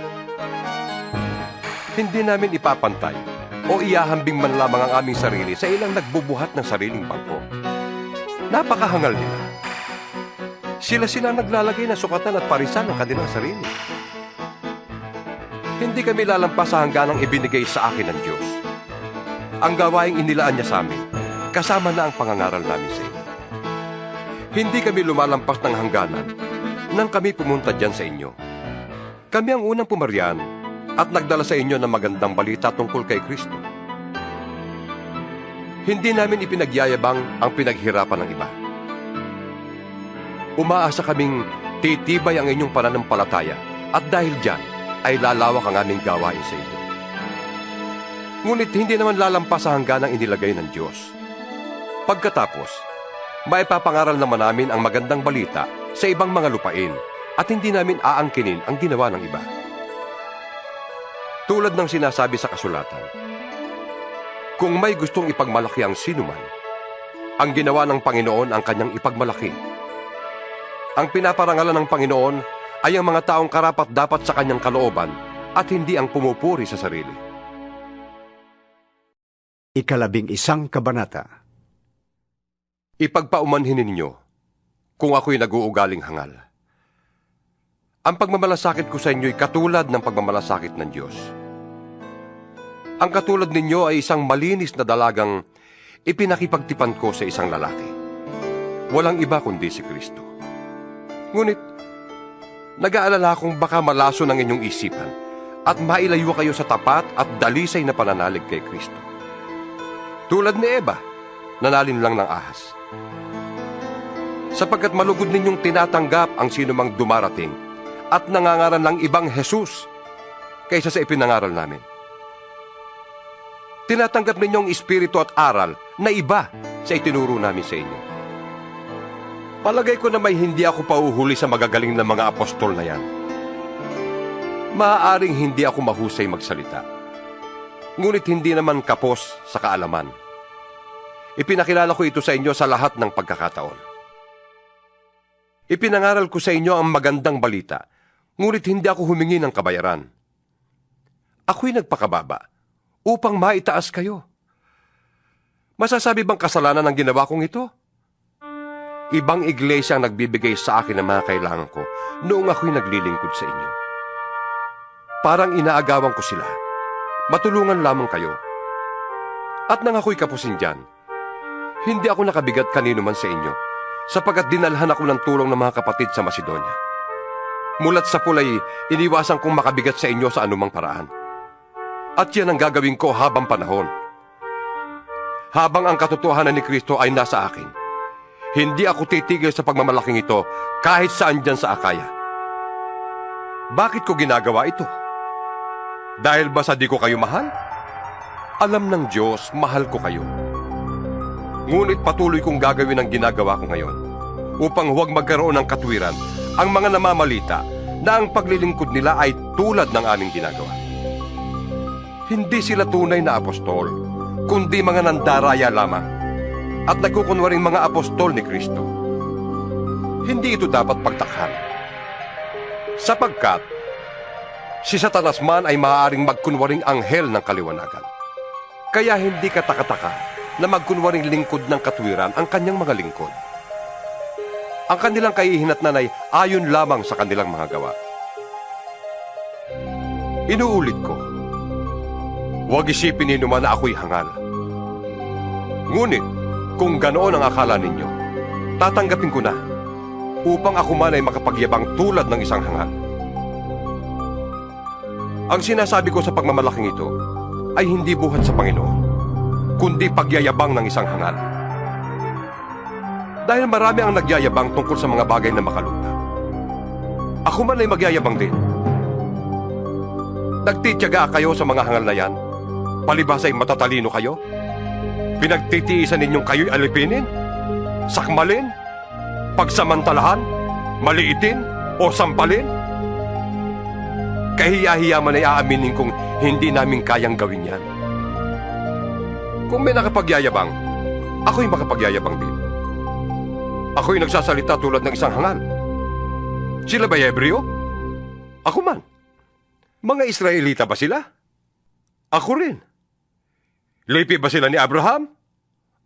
Hindi namin ipapantay o iahambing man lamang ang aming sarili sa ilang nagbubuhat ng sariling bangko. Napakahangal nila. Sila naglalagay ng sukatan at parisan ng kanilang sarili. Hindi kami lalampas sa hangganang ibinigay sa akin ng Diyos. Ang gawaing inilaan niya sa amin, kasama na ang pangangaral namin sa inyo. Hindi kami lumalampas ng hangganan nang kami pumunta dyan sa inyo. Kami ang unang pumaryan at nagdala sa inyo ng magandang balita tungkol kay Kristo. Hindi namin ipinagyayabang ang pinaghirapan ng iba. Umaasa kaming titibay ang inyong pananampalataya at dahil dyan ay lalawak ang aming gawain sa inyo. Ngunit hindi naman lalampas sa hangganang inilagay ng Diyos. Pagkatapos, maipapangaral naman namin ang magandang balita sa ibang mga lupain at hindi namin aangkinin ang ginawa ng iba. Tulad ng sinasabi sa kasulatan, kung may gustong ipagmalaki ang sinuman, ang ginawa ng Panginoon ang kanyang ipagmalaki. Ang pinaparangalan ng Panginoon ay ang mga taong karapat-dapat sa kanyang kalooban at hindi ang pumupuri sa sarili. 11 kabanata. Ipagpaumanhin ninyo kung ako'y nag-uugaling hangal. Ang pagmamalasakit ko sa inyo'y katulad ng pagmamalasakit ng Diyos. Ang katulad ninyo ay isang malinis na dalagang ipinakipagtipan ko sa isang lalaki. Walang iba kundi si Kristo. Ngunit, nag-aalala akong baka malaso ng inyong isipan at mailayo kayo sa tapat at dalisay na pananalig kay Kristo. Tulad ni Eva, nanalin lang ng ahas. Sapagkat malugod ninyong tinatanggap ang sinumang dumarating at nangangaral ng ibang Jesus kaysa sa ipinangaral namin. Tinatanggap ninyong espiritu at aral na iba sa itinuro namin sa inyo. Palagay ko na may hindi ako pauhuli sa magagaling na mga apostol na yan. Maaaring hindi ako mahusay magsalita, ngunit hindi naman kapos sa kaalaman. Ipinakilala ko ito sa inyo sa lahat ng pagkakataon. Ipinangaral ko sa inyo ang magandang balita, ngunit hindi ako humingi ng kabayaran. Ako'y nagpakababa upang maitaas kayo. Masasabi bang kasalanan ang ginawa kong ito? Ibang iglesia ang nagbibigay sa akin ng mga kailangan ko noong ako'y naglilingkod sa inyo. Parang inaagawan ko sila. Matulungan lamang kayo. At nang ako'y kapusin dyan, hindi ako nakabigat kanino man sa inyo, sapagkat dinalhan ako ng tulong ng mga kapatid sa Macedonia. Mulat sa pulay, iniwasan kong makabigat sa inyo sa anumang paraan. At yan ang gagawin ko habang panahon. Habang ang katotohanan ni Kristo ay nasa akin, hindi ako titigil sa pagmamalaking ito kahit saan dyan sa Akaya. Bakit ko ginagawa ito? Dahil ba sa di ko kayo mahal? Alam ng Diyos, mahal ko kayo. Ngunit patuloy kong gagawin ang ginagawa ko ngayon upang huwag magkaroon ng katwiran ang mga namamalita na ang paglilingkod nila ay tulad ng aming ginagawa. Hindi sila tunay na apostol, kundi mga nandaraya lamang at nagkukunwaring mga apostol ni Kristo. Hindi ito dapat pagtakhan, sapagkat si Satanas man ay maaaring magkunwaring anghel ng kaliwanagan. Kaya hindi katakataka na magkunwaring lingkod ng katwiran ang kanyang mga lingkod. Ang kanilang kahihinatnan ay ayon lamang sa kanilang mga gawa. Inuulit ko, huwag isipin ninyo man na ako'y hangal. Ngunit, kung ganoon ang akala ninyo, tatanggapin ko na, upang ako man ay makapagyabang tulad ng isang hangal. Ang sinasabi ko sa pagmamalaking ito ay hindi buhat sa Panginoon, kundi pagyayabang ng isang hangal. Dahil marami ang nagyayabang tungkol sa mga bagay na makalupa. Ako man ay magyayabang din. Nagtitiyaga kayo sa mga hangal na yan? Palibhas ay matatalino kayo? Pinagtitiisan ninyong kayo'y alipinin, sakmalin, pagsamantalahan, maliitin, o sampalin? Kahiya-hiya man ay aaminin kung hindi namin kayang gawin yan. Kung may nakapagyayabang, ako'y makapagyayabang din. Ako'y nagsasalita tulad ng isang hangal. Sila ba'y Hebreo? Ako man. Mga Israelita ba sila? Ako rin. Lepi ba sila ni Abraham?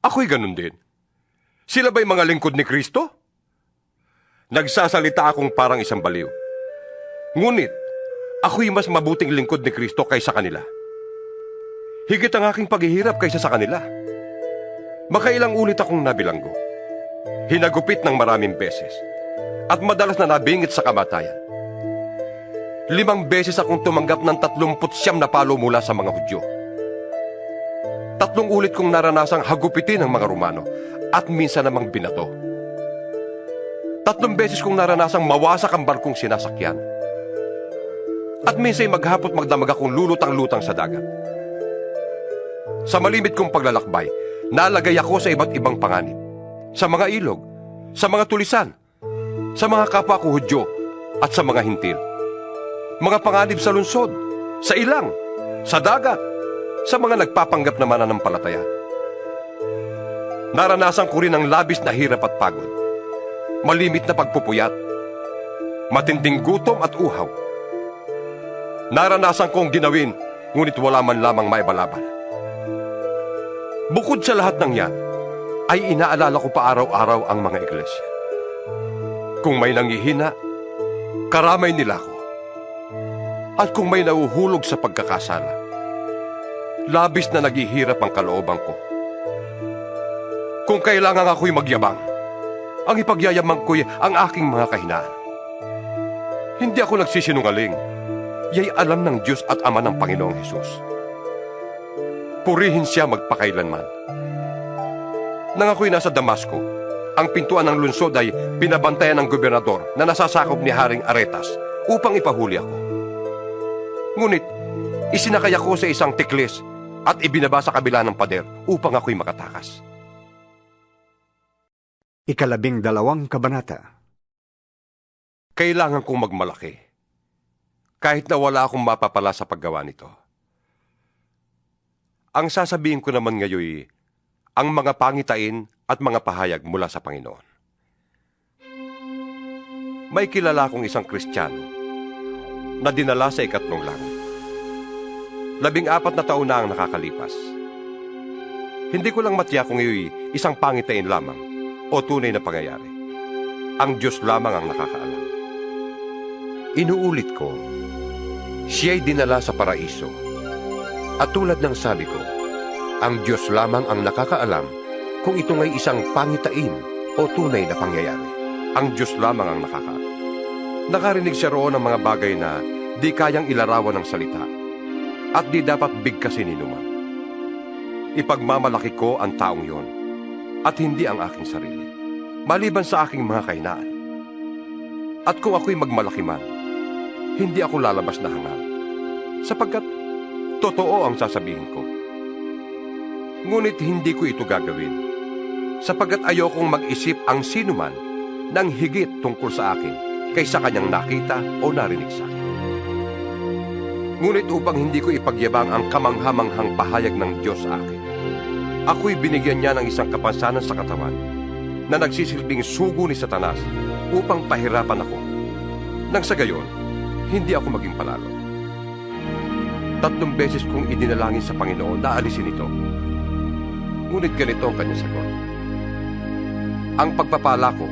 Ako'y ganun din. Sila ba'y mga lingkod ni Kristo? Nagsasalita akong parang isang baliw. Ngunit, ako'y mas mabuting lingkod ni Kristo kaysa kanila. Higit ang aking paghihirap kaysa sa kanila. Makailang ulit akong nabilanggo. Hinagupit ng maraming beses. At madalas na nabingit sa kamatayan. 5 beses akong tumanggap ng 39 na palo mula sa mga Hudyo. 3 ulit kong naranasang hagupitin ng mga Romano at minsan namang binato. 3 beses kong naranasang mawasak ang barkong sinasakyan. At minsan maghapot magdamag akong lulutang-lutang sa dagat. Sa malimit kong paglalakbay, nalagay ako sa iba't ibang panganib. Sa mga ilog, sa mga tulisan, sa mga kapwa ko Hudyo at sa mga hintil. Mga panganib sa lungsod, sa ilang, sa dagat, sa mga nagpapanggap na mananampalataya. Naranasan ko rin ang labis na hirap at pagod, malimit na pagpupuyat, matinding gutom at uhaw. Naranasan kong ginawin, ngunit wala man lamang maibalaban. Bukod sa lahat ng yan, ay inaalala ko pa araw-araw ang mga iglesia. Kung may nanghihina, karamay nila ako. At kung may nauhulog sa pagkakasala, labis na naghihirap ang kalooban ko. Kung kailangan ako'y magyabang, ang ipagyayamang ko'y ang aking mga kahinaan. Hindi ako nagsisinungaling, ya'y alam ng Diyos at Ama ng Panginoong Hesus. Purihin siya magpakailanman. Nang ako'y nasa Damasco, ang pintuan ng lungsod ay pinabantayan ng gobernador na nasasakop ni Haring Aretas upang ipahuli ako. Ngunit, isinakay ako sa isang tiklis at ibinaba sa kabila ng pader upang ako'y makatakas. 12 kabanata. Kailangan kong magmalaki, kahit na wala akong mapapala sa paggawa nito. Ang sasabihin ko naman ngayon, ang mga pangitain at mga pahayag mula sa Panginoon. May kilala akong isang Kristiyano na dinala sa 3 langit. 14 na taon na ang nakakalipas. Hindi ko lang matiyak kung iyo'y isang pangitain lamang o tunay na pangyayari. Ang Diyos lamang ang nakakaalam. Inuulit ko, siya'y dinala sa paraiso. At tulad ng sabi ko, ang Diyos lamang ang nakakaalam kung ito nga'y isang pangitain o tunay na pangyayari. Ang Diyos lamang ang nakakaalam. Nakarinig siya roon ng mga bagay na di kayang ilarawan ng salita at di dapat bigkasin ni numan. Ipagmamalaki ko ang taong yon at hindi ang aking sarili, maliban sa aking mga kahinaan. At kung ako'y magmalaki man, hindi ako lalabas na hangal, sapagkat totoo ang sasabihin ko. Ngunit hindi ko ito gagawin, sapagkat ayokong mag-isip ang sinuman ng higit tungkol sa akin kaysa kanyang nakita o narinig sa akin. Ngunit upang hindi ko ipagyabang ang kamanghamanghang pahayag ng Diyos sa akin, ako'y binigyan niya ng isang kapansanan sa katawan na nagsisilbing sugo ni Satanas upang pahirapan ako. Nang sa gayon, hindi ako maging palalo. 3 beses kong idinalangin sa Panginoon na alisin ito. Ngunit ganito ang kanyang sagot. Ang pagpapala ko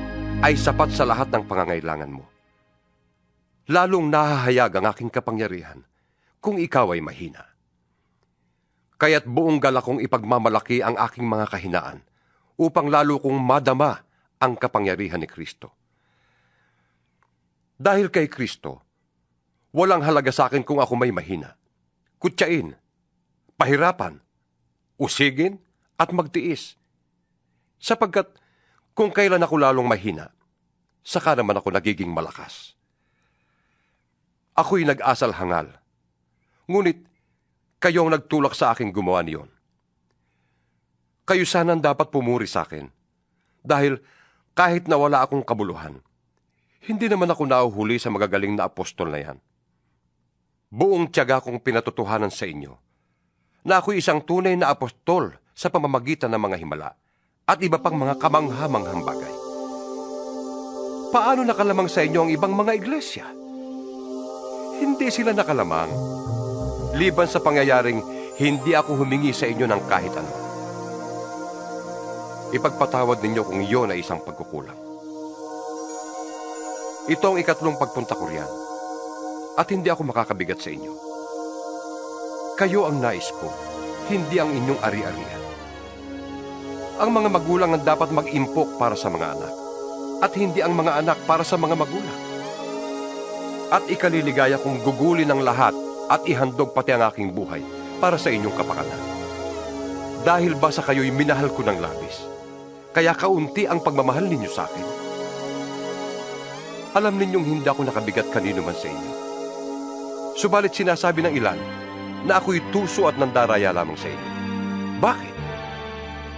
ay sapat sa lahat ng pangangailangan mo. Lalong nahahayag ang aking kapangyarihan kung ikaw ay mahina. Kaya't buong galak kong ipagmamalaki ang aking mga kahinaan upang lalo kong madama ang kapangyarihan ni Kristo. Dahil kay Kristo, walang halaga sa akin kung ako may mahina, kutyain, pahirapan, usigin, at magtiis. Sapagkat kung kailan ako lalong mahina, saka naman ako nagiging malakas. Ako'y nag-asal hangal, ngunit kayong nagtulak sa aking gumawa niyon. kayo sana ang dapat pumuri sa akin. Dahil kahit na wala akong kabuluhan, hindi naman ako nauhuli sa magagaling na apostol na yan. Buong tiyaga kong pinatotohanan sa inyo na ako'y isang tunay na apostol sa pamamagitan ng mga himala at iba pang mga kamangha-manghang bagay. Paano nakalamang sa inyo ang ibang mga iglesia? Hindi sila nakalamang. Liban sa pangyayaring hindi ako humingi sa inyo ng kahit ano. Ipagpatawad ninyo kung iyon ay isang pagkukulang. Ito ang ikatlong pagpunta ko riyan, at hindi ako makakabigat sa inyo. Kayo ang nais ko, hindi ang inyong ari-arian. Ang mga magulang ang dapat mag-impok para sa mga anak, at hindi ang mga anak para sa mga magulang. At ikaliligaya kong gugulin ang lahat at ihandog pati ang aking buhay para sa inyong kapakanan. Dahil ba sa kayo'y minahal ko ng labis, kaya kaunti ang pagmamahal ninyo sa akin? Alam ninyong hindi ako nakabigat kanino man sa inyo. Subalit sinasabi ng ilan na ako'y tuso at nandaraya lamang sa inyo. Bakit?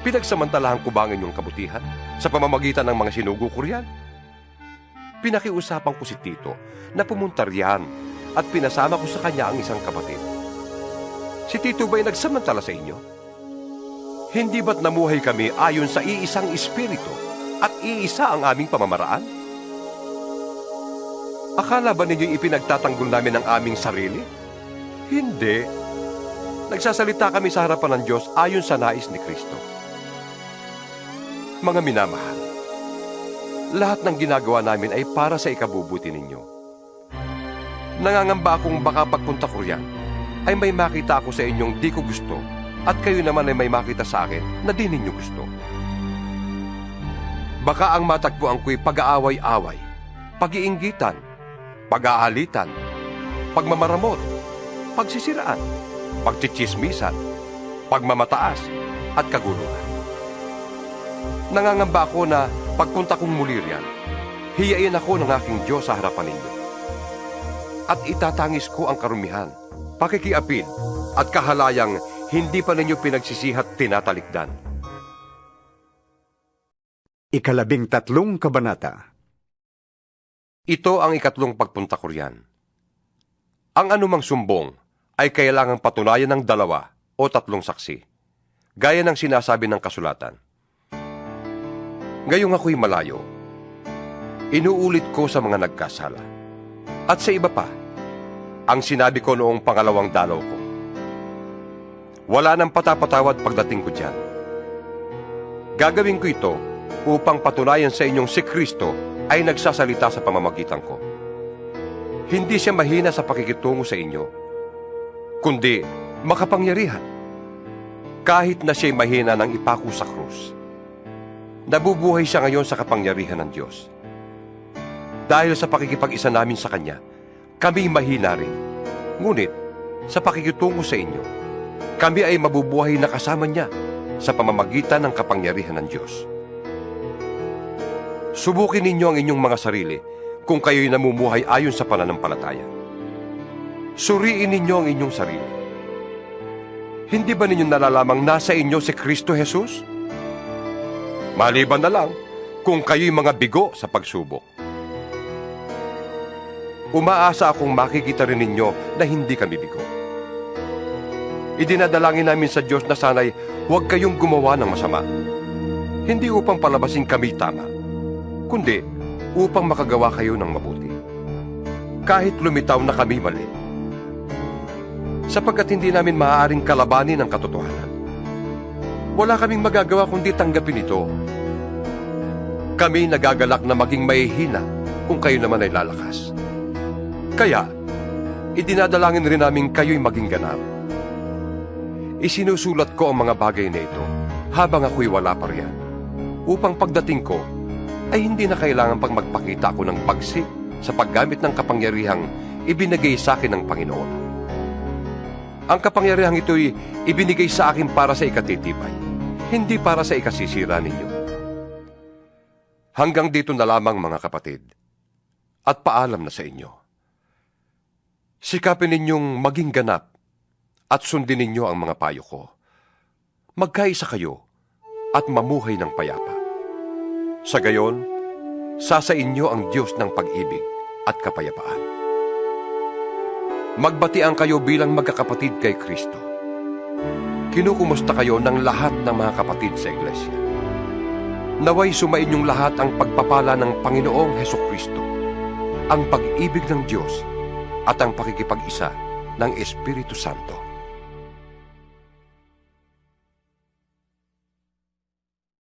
Pinagsamantalahan ko ba ang inyong kabutihan sa pamamagitan ng mga sinugo ko riyan? Pinakiusapan ko si Tito na pumunta riyan at pinasama ko sa kanya ang isang kapatid. Si Tito ba'y nagsamantala sa inyo? Hindi ba't namuhay kami ayon sa iisang espiritu at iisa ang aming pamamaraan? Akala ba ninyo'y ipinagtatanggol namin ang aming sarili? Hindi. Nagsasalita kami sa harapan ng Diyos ayon sa nais ni Kristo. Mga minamahal, lahat ng ginagawa namin ay para sa ikabubuti ninyo. Nangangamba akong baka pagpunta ko riyan ay may makita ako sa inyong di ko gusto at kayo naman ay may makita sa akin na di ninyo gusto. Baka ang matagpuan ko'y pag-aaway-away, pag-iinggitan, pag-aalitan, pagmamaramot, pagsisiraan, pagtsitsismisan, pagmamataas, at kaguluhan. Nangangamba ako na pagpunta kong muli riyan, hiyain ako ng aking Diyos sa harapan ninyo. At itatangis ko ang karumihan, pakikiapid, at kahalayang hindi pa ninyo pinagsisihat tinatalikdan. 13 kabanata. Ito ang ikatlong pagpunta ko riyan. Ang anumang sumbong ay kailangang patunayan ng 2 o 3 saksi, gaya ng sinasabi ng kasulatan. Ngayong ako'y malayo, inuulit ko sa mga nagkasala. At sa iba pa, ang sinabi ko noong pangalawang dalaw ko. Wala nang patapatawad pagdating ko diyan. Gagawin ko ito upang patunayan sa inyong si Kristo ay nagsasalita sa pamamagitan ko. Hindi siya mahina sa pakikitungo sa inyo, kundi makapangyarihan. Kahit na siya'y mahina ng ipako sa krus, nabubuhay siya ngayon sa kapangyarihan ng Diyos. Dahil sa pakikipag-isa namin sa Kanya, kami mahina rin. Ngunit, sa pakikitungo sa inyo, kami ay mabubuhay na kasama Niya sa pamamagitan ng kapangyarihan ng Diyos. Subukin ninyo ang inyong mga sarili kung kayo'y namumuhay ayon sa pananampalataya. Suriin ninyo ang inyong sarili. Hindi ba ninyo nalalamang nasa inyo si Kristo Jesus? Maliban na lang kung kayo'y mga bigo sa pagsubok. Umaasa akong makikita rin ninyo na hindi kami bigo. Idinadalangin namin sa Diyos na sana'y huwag kayong gumawa ng masama. Hindi upang palabasin kami tama, kundi upang makagawa kayo ng mabuti. Kahit lumitaw na kami mali. Sapagkat hindi namin maaaring kalabanin ang katotohanan. Wala kaming magagawa kundi tanggapin ito. Kami nagagalak na maging mahihina kung kayo naman ay lalakas. Kaya, idinadalangin rin namin kayo'y maging ganap. Isinusulat ko ang mga bagay na ito habang ako'y wala pa riyan, upang pagdating ko ay hindi na kailangan pang magpakita ako ng pagsik sa paggamit ng kapangyarihang ibinigay sa akin ng Panginoon. Ang kapangyarihang ito'y ibinigay sa akin para sa ikatitibay, hindi para sa ikasisira ninyo. Hanggang dito na lamang mga kapatid, at paalam na sa inyo. Sikapin ninyong maging ganap at sundin ninyo ang mga payo ko. Magkaisa kayo at mamuhay ng payapa. Sa gayon, sa inyo ang Diyos ng pag-ibig at kapayapaan. Magbatian kayo bilang magkakapatid kay Kristo. Kinukumusta kayo ng lahat ng mga kapatid sa iglesia. Naway sumainyong lahat ang pagpapala ng Panginoong Hesukristo, ang pag-ibig ng Diyos at ang pakikipag-isa ng Espiritu Santo.